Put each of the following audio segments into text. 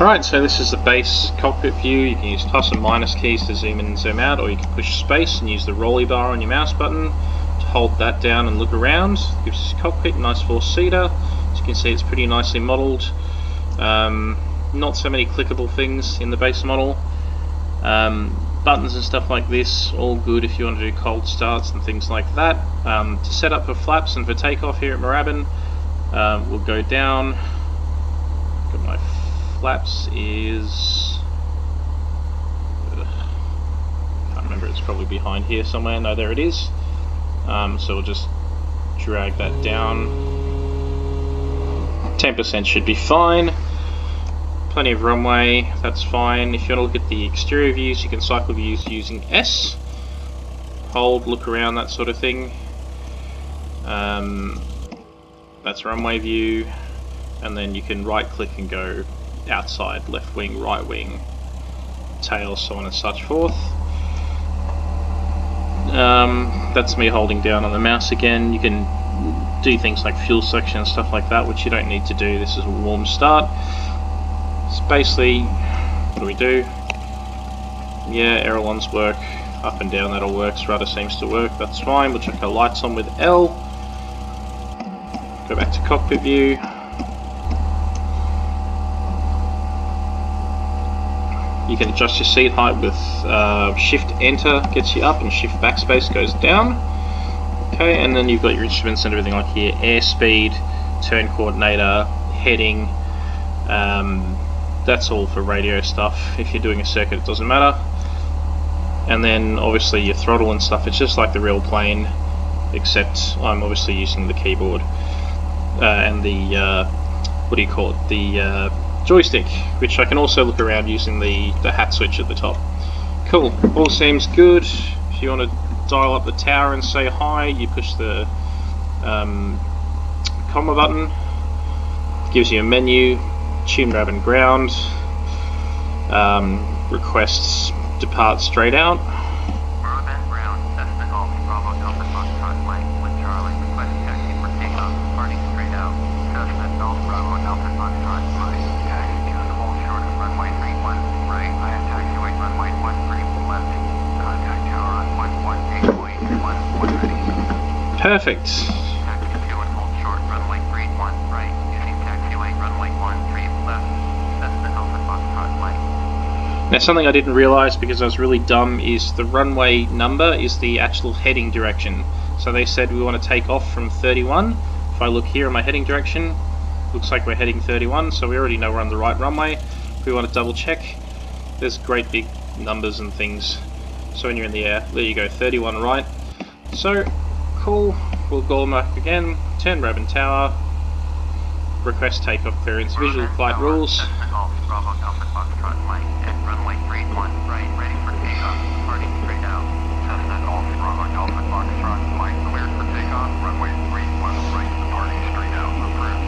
Alright, so this is the base cockpit view. You can use plus and minus keys to zoom in and zoom out, or you can push space and use the rolly bar on your mouse button to hold that down and look around. It gives this cockpit a nice four-seater. As you can see, it's pretty nicely modelled. Not so many clickable things in the base model. Buttons and stuff like this, all good if you want to do cold starts and things like that. To set up for flaps and for takeoff here at Moorabbin, we'll go down. Got my flaps is, can't remember, it's probably behind here somewhere. No, there it is. So we'll just drag that down. 10% should be fine. Plenty of runway, that's fine. If you want to look at the exterior views, you can cycle views using S. Hold, look around, that sort of thing. That's runway view. And then you can right click and go outside, left wing, right wing, tail, so on and such forth. That's me holding down on the mouse again. You can do things like fuel selection and stuff like that, which you don't need to do. This is a warm start. It's basically, what do we do? Yeah, ailerons work, up and down that all works, rudder seems to work, that's fine. We'll check our lights on with L. Go back to cockpit view. You can adjust your seat height with shift enter gets you up and shift backspace goes down. Okay, and then you've got your instruments and everything like here, airspeed, turn coordinator, heading. That's all for radio stuff. If you're doing a circuit, it doesn't matter. And then obviously your throttle and stuff, it's just like the real plane, except I'm obviously using the keyboard and the what do you call it, the joystick, which I can also look around using the hat switch at the top. Cool, all seems good. If you want to dial up the tower and say hi, you push the comma button. It gives you a menu, tune Moorabbin ground, requests depart straight out. Moorabbin ground, Cessna Golf, Bravo Delta Foxtrot flight, with Charlie, request taxi for takeoff, departing straight out. Cessna Golf, Bravo Delta Foxtrot flight, taxi to and hold short of runway 31, right, I am taxiway runway 13 left, contact tower on 118.1 ready. Perfect. Taxi to and hold short runway 31, right, using taxiway runway 13 left, Cessna Alpha Foxtrot flight. Now, something I didn't realise because I was really dumb is the runway number is the actual heading direction. So they said we want to take off from 31. If I look here in my heading direction, looks like we're heading 31, so we already know we're on the right runway. If we want to double check, there's great big numbers and things. So when you're in the air, there you go, 31 right. So, cool, we'll go back again, turn Moorabbin Tower, request takeoff clearance, visual flight rules. Cessna Golf, Bravo Delta Foxtrot flight, at runway 31, right, ready for takeoff, departing straight out. Cessna Golf, Bravo Delta Foxtrot flight, cleared for takeoff, runway 31, right, departing straight out, approved.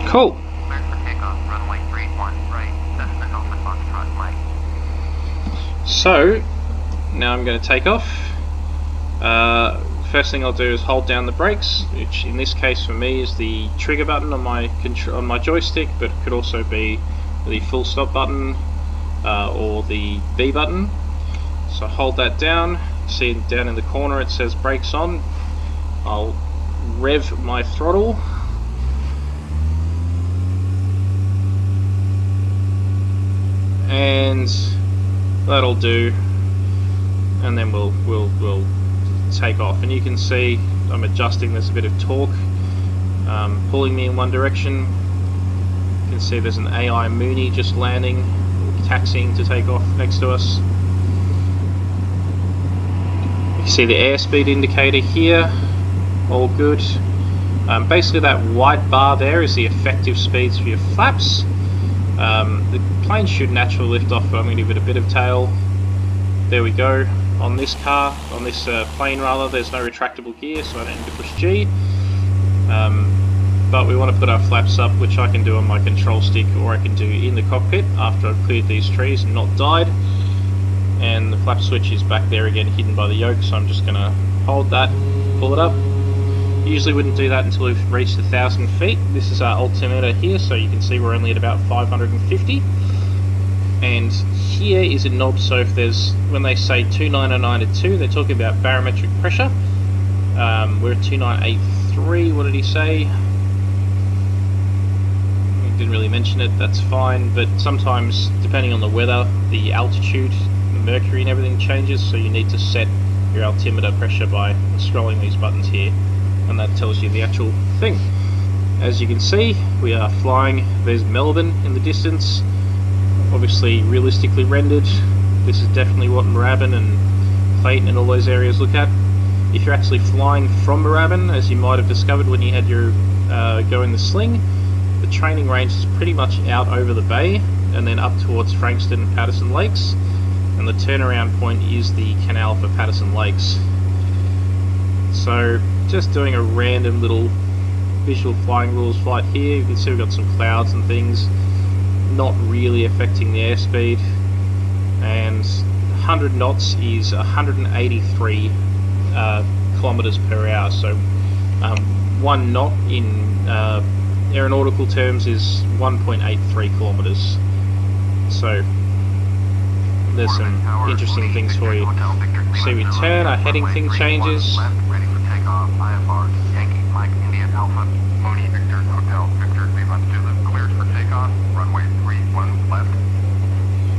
Cool. Cleared for takeoff, runway 31, right, Cessna Delta Foxtrot flight. So, now I'm going to take off. First thing I'll do is hold down the brakes, which in this case for me is the trigger button on my joystick, but it could also be the full stop button or the B button. So hold that down. See down in the corner it says brakes on. I'll rev my throttle. And that'll do. And then we'll take off, and you can see I'm adjusting. There's a bit of torque pulling me in one direction. You can see there's an AI Mooney just landing, taxiing to take off next to us. You can see the airspeed indicator here, all good. Basically that white bar there is the effective speeds for your flaps. The plane should naturally lift off, but I'm going to give it a bit of tail. There we go. On this car, on this plane rather, there's no retractable gear, so I don't need to push G. But we want to put our flaps up, which I can do on my control stick, or I can do in the cockpit after I've cleared these trees and not died. And the flap switch is back there again, hidden by the yoke, so I'm just going to hold that, pull it up, Usually wouldn't do that until we've reached 1,000 feet. This is our altimeter here, so you can see we're only at about 550. And here is a knob, so if there's, when they say 2909 to 2, they're talking about barometric pressure. We're at 2983, what did he say? He didn't really mention it, that's fine, but sometimes, depending on the weather, the altitude, the mercury and everything changes, so you need to set your altimeter pressure by scrolling these buttons here, and that tells you the actual thing. As you can see, we are flying, there's Melbourne in the distance, obviously realistically rendered. This is definitely what Moorabbin and Clayton and all those areas look at. If you're actually flying from Moorabbin, as you might have discovered when you had your go in the sling, the training range is pretty much out over the bay and then up towards Frankston and Patterson Lakes, and the turnaround point is the canal for Patterson Lakes. So just doing a random little visual flying rules flight here. You can see we've got some clouds and things, not really affecting the airspeed, and 100 knots is 183 kilometers per hour. So 1 knot in aeronautical terms is 1.83 kilometers. So there's some interesting things for you. See, we turn, our heading thing changes.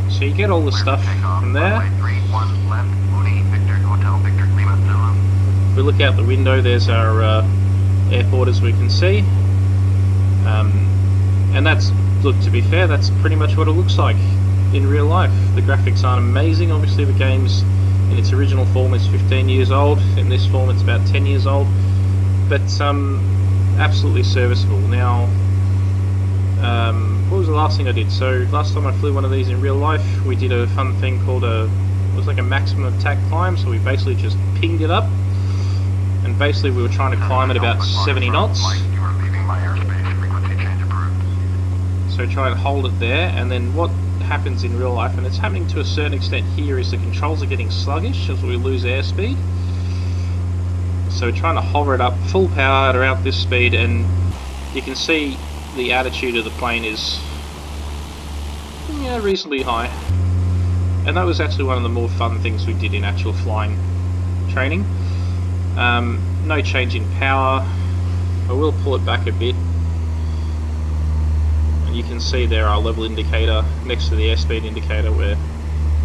So you get all the stuff from there. If we look out the window, there's our airport, as we can see. And that's, look, to be fair, that's pretty much what it looks like in real life. The graphics aren't amazing. Obviously the game's in its original form is 15 years old. In this form it's about 10 years old. But absolutely serviceable. Now, what was the last thing I did? So last time I flew one of these in real life, we did a fun thing called it was like a maximum attack climb. So we basically just pinged it up, and basically we were trying to climb at about 70 knots. So try and hold it there, and then what happens in real life, and it's happening to a certain extent here, is the controls are getting sluggish as we lose airspeed. So we're trying to hover it up full power at around this speed, and you can see the attitude of the plane is reasonably high. And that was actually one of the more fun things we did in actual flying training. No change in power. I will pull it back a bit. And you can see there our level indicator next to the airspeed indicator. We're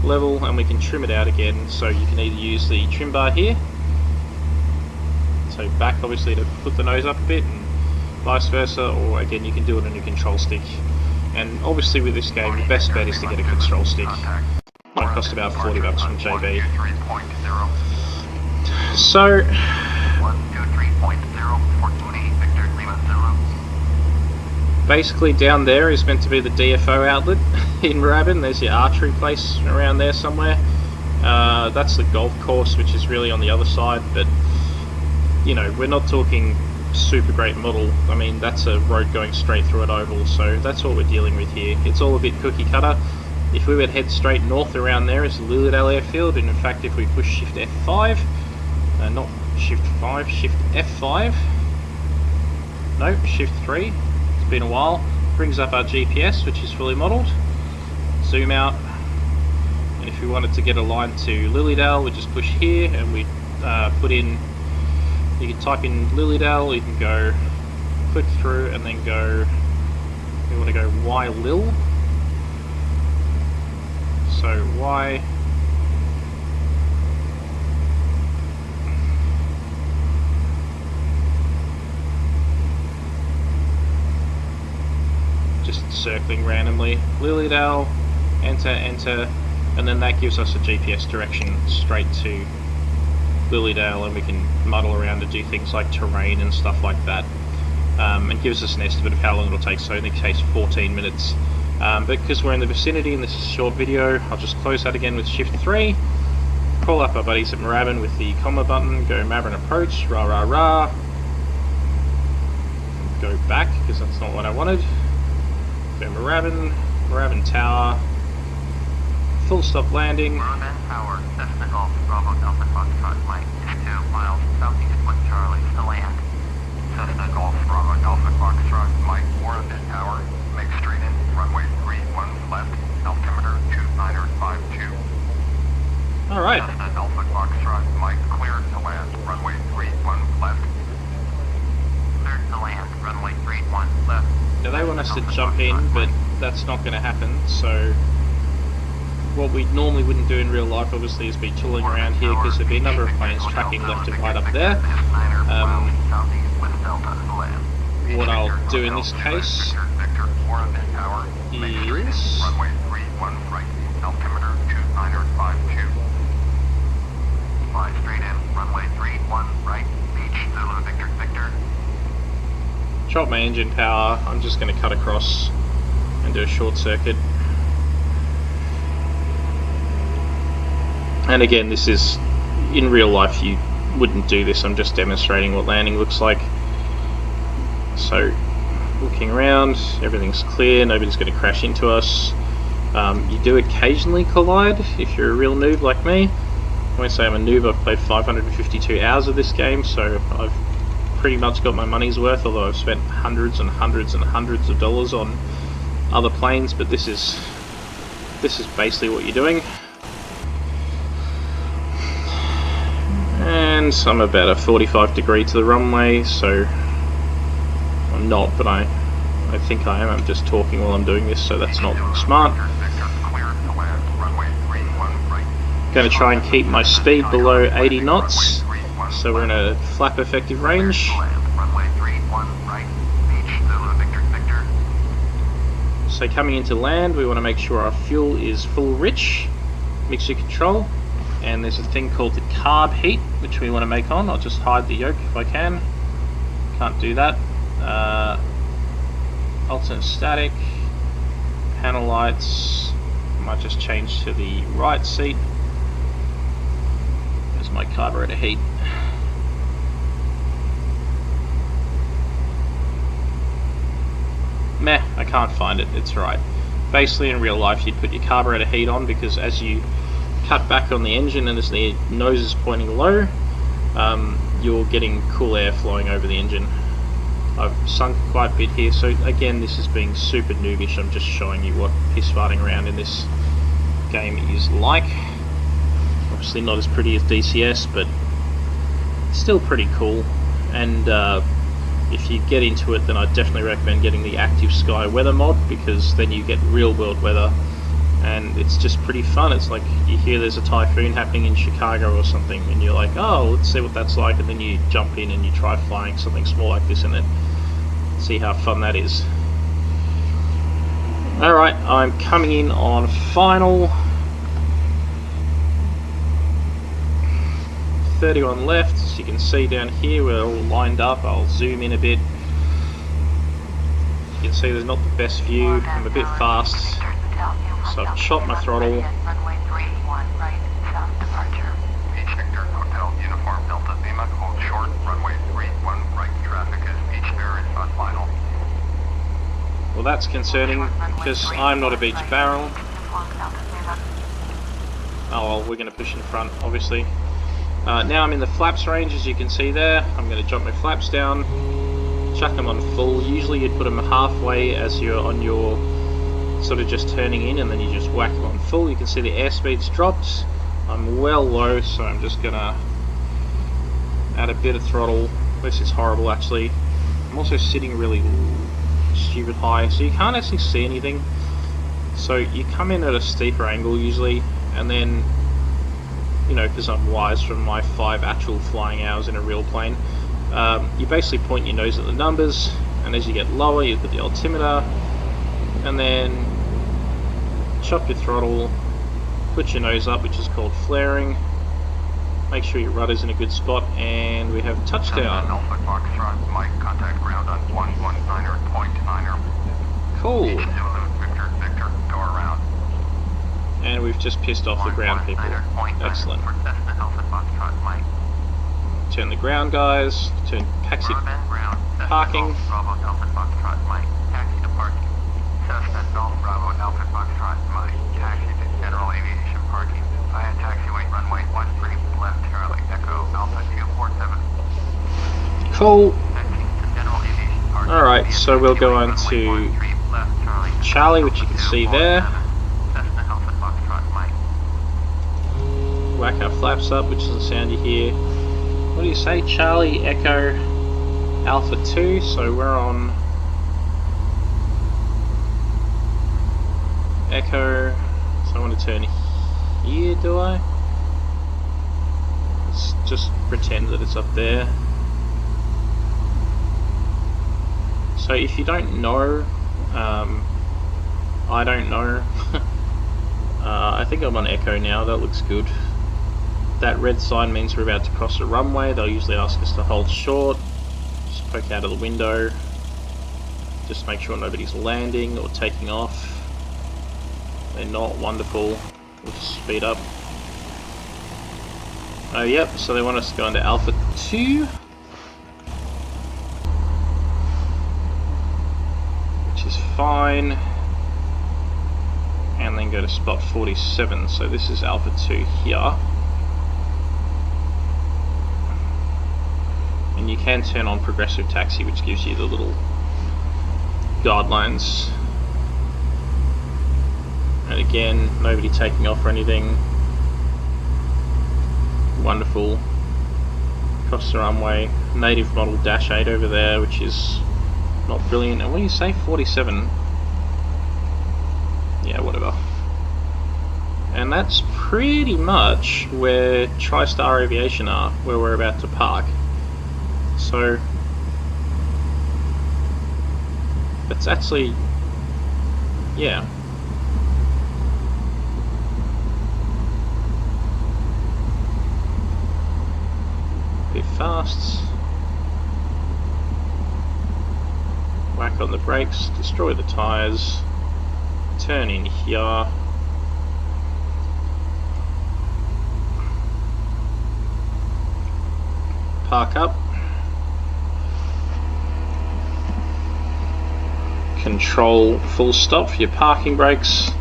level, and we can trim it out again. So you can either use the trim bar here, so back obviously to put the nose up a bit, and vice versa, or again you can do it on your control stick. And obviously with this game the best bet is to get a control stick. Might cost about $40 from JB. So basically down there is meant to be the DFO outlet in Moorabbin. There's your archery place around there somewhere. That's the golf course, which is really on the other side, but you know, we're not talking super great model. I mean, that's a road going straight through an oval, so that's what we're dealing with here. It's all a bit cookie cutter. If we were to head straight north around there is the Lilydale airfield, and in fact if we push shift F5, not shift 5, shift F5, no, shift 3, it's been a while, brings up our GPS, which is fully modelled. Zoom out, and if we wanted to get a line to Lilydale, we just push here and we put in, you can type in Lilydale, you can go click through and then go, we want to go Y Lil, so Y just circling randomly, Lilydale, enter, enter, and then that gives us a GPS direction straight to Lilydale, and we can muddle around to do things like terrain and stuff like that. It gives us an estimate of how long it'll take, so in this case 14 minutes. But because we're in the vicinity and this is a short video, I'll just close that again with shift 3, call up our buddies at Moorabbin with the comma button, go Moorabbin approach, rah rah rah, go back because that's not what I wanted, go Moorabbin, Moorabbin Tower, full stop landing. Moorabbin Tower, Cessna Golf, Bravo Delta Foxtrot, Mike, 2 miles southeast West Charlie, to land. Cessna Golf Bravo Delta Foxtrot, Mike Moorabbin Tower, make straight in, runway 31 left, altimeter 2952. Alright. Cessna Delta Foxtrot, Mike cleared to land, runway 31 left. Cleared to land, runway 31 left. Now they want us to jump in, but that's not going to happen, so what we normally wouldn't do in real life obviously is be tooling around here because there'd be a number of planes tracking left and right up there. What I'll do in this case is fly straight in, runway 31 right, beach, Zulu Victor Victor. Drop my engine power. I'm just going to cut across and do a short circuit. And again, this is, in real life you wouldn't do this, I'm just demonstrating what landing looks like. So, looking around, everything's clear, nobody's going to crash into us. You do occasionally collide if you're a real noob like me. I won't say I'm a noob, I've played 552 hours of this game, so I've pretty much got my money's worth, although I've spent hundreds and hundreds and hundreds of dollars on other planes, but this is basically what you're doing. And I'm about a 45 degree to the runway, so I'm not, but I think I am. I'm just talking while I'm doing this, so that's not smart. Going to try and keep my speed below 80 knots, so we're in a flap effective range. So coming into land, we want to make sure our fuel is full rich, mixture control. And there's a thing called the carb heat, which we want to make on. I'll just hide the yoke if I can. Can't do that. Alternate static, panel lights. Might just change to the right seat. There's my carburetor heat. Meh, I can't find it. It's right. Basically, in real life, you'd put your carburetor heat on because as you cut back on the engine and as the nose is pointing low, you're getting cool air flowing over the engine. I've sunk quite a bit here, so again this is being super noobish. I'm just showing you what piss farting around in this game is like. Obviously not as pretty as DCS, but still pretty cool. And if you get into it, then I definitely recommend getting the Active Sky Weather mod, because then you get real world weather. And it's just pretty fun. It's like you hear there's a typhoon happening in Chicago or something, and you're like, oh, let's see what that's like, and then you jump in and you try flying something small like this in it. See how fun that is. Alright, I'm coming in on final. 31 left, as you can see down here, we're all lined up. I'll zoom in a bit. You can see there's not the best view, I'm a bit fast. So I've chopped my throttle. Well, that's concerning because I'm not a beach barrel. Oh well, we're going to push in front, obviously. Now I'm in the flaps range, as you can see there. I'm going to drop my flaps down, chuck them on full. Usually you'd put them halfway as you're on your sort of just turning in, and then you just whack them on full. You can see the airspeed's dropped. I'm well low, so I'm just gonna add a bit of throttle. This is horrible actually. I'm also sitting really stupid high, so you can't actually see anything. So you come in at a steeper angle usually, and then, you know, because I'm wise from my 5 actual flying hours in a real plane, you basically point your nose at the numbers, and as you get lower you've got the altimeter, and then chop your throttle, put your nose up, which is called flaring, make sure your rudder's in a good spot, and we have touchdown. Cool. And we've just pissed off the ground people. Excellent. Turn the ground guys, turn taxi parking. Cessna Golf Bravo Alpha Foxtrot, Mike, taxi to general aviation parking via taxiway runway 13 left, Charlie Echo Alpha 247. Cool. Taxi to Alright, so we'll go on to Charlie, which you can see there. Whack our flaps up, which is the sound you hear. What do you say? Charlie, Echo, Alpha 2, so we're on Echo, so I want to turn here, do I? Let's just pretend that it's up there. So if you don't know, I don't know, I think I'm on Echo now, that looks good. That red sign means we're about to cross a runway. They'll usually ask us to hold short, just poke out of the window, just make sure nobody's landing or taking off. They're not, wonderful. We'll just speed up. Oh yep, so they want us to go into Alpha 2. Which is fine. And then go to spot 47, so this is Alpha 2 here. And you can turn on progressive taxi, which gives you the little guidelines. And again, nobody taking off or anything. Wonderful. Across the runway. Native model Dash 8 over there, which is not brilliant. And what do you say? 47? Yeah, whatever. And that's pretty much where TriStar Aviation are, where we're about to park. So that's actually, yeah. Bit fast. Whack on the brakes, destroy the tyres, turn in here. Park up. Control full stop for your parking brakes.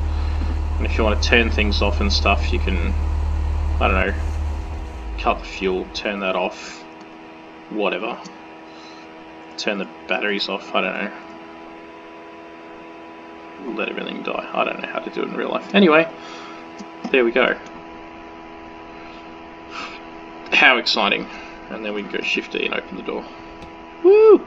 And if you want to turn things off and stuff, you can, I don't know, cut the fuel, turn that off, whatever. Turn the batteries off, I don't know. Let everything die. I don't know how to do it in real life. Anyway, there we go. How exciting. And then we can go Shift E and open the door. Woo!